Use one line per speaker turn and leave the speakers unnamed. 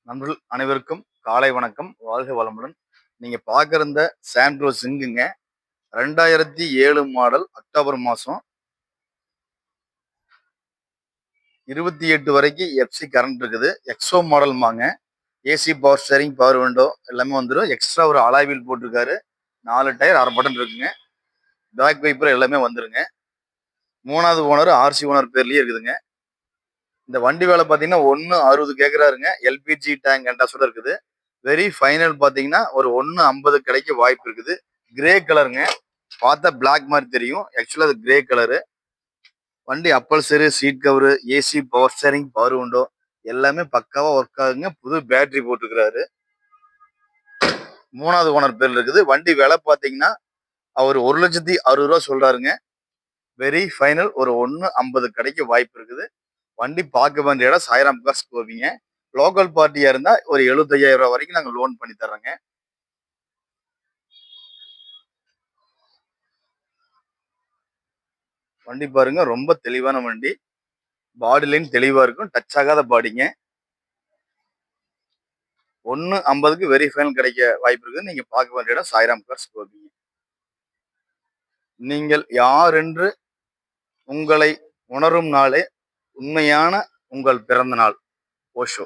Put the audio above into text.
நண்பர்கள் அனைவருக்கும் காலை வணக்கம். வாழ்க வளமுடன். நீங்க பார்க்குற இந்த சாண்ட்ரோ சிங்குங்க 2007 மாடல் அக்டோபர் மாதம் 28 வரைக்கும் எஃப்சி கரண்ட் இருக்குது. எக்ஸோ மாடல்மாங்க. AC power steering, power window எல்லாமே வந்துடும். எக்ஸ்ட்ரா ஒரு அலாய் வீல் போட்டிருக்காரு. 4 டயர், அரை பட்டன் இருக்குங்க. பேக் வைப்பர் எல்லாமே வந்துருங்க. 3வது ஓனர் ஆர்சி ஓனர் பேர்லயே இருக்குதுங்க. இந்த வண்டி வேலை பார்த்தீங்கன்னா 1.60 கேட்குறாருங்க. எல்பிஜி டேங்க் என்டாஸோட இருக்குது. வெரி ஃபைனல் பார்த்தீங்கன்னா ஒரு 1.50 கிடைக்க வாய்ப்பு இருக்குது. கிரே கலருங்க. பார்த்தா பிளாக் மாதிரி தெரியும், ஆக்சுவலாக அது கிரே கலரு. வண்டி upholstery, seat cover, AC power steering, power window எல்லாமே பக்காவா ஒர்க் ஆகுங்க. புது பேட்டரி போட்டுருக்கிறாரு. 3வது ஓனர் பேர்ல இருக்குது. வண்டி விலை பார்த்தீங்கன்னா அவர் 1,60,000 சொல்றாருங்க. வெரி ஃபைனல் ஒரு 1.50 கிடைக்க வாய்ப்பு இருக்குது. வண்டி பார்க்க வேண்டிய இடம் சாய்ராம் கார்ஸ் கோவிங்க. லோக்கல் பார்ட்டியா இருந்தா ஒரு 75,000 வரைக்கும் நாங்கள் லோன் பண்ணி தர்றோங்க. வண்டி பாருங்க, ரொம்ப தெளிவான வண்டி. பாடி லைன் தெளிவா இருக்கும். டச் ஆகாத பாடிங்க. 1.50க்கு வெரி ஃபைனல் கிடைக்க வாய்ப்பு இருக்குது. நீங்க பார்க்க வேண்டிய இடம் சாய்ராம் கார்ஸ் கோவிங்க. நீங்கள் யார் என்று உங்களை உணரும் நாளே உண்மையான உங்கள் பிறந்த நாள். ஓஷோ.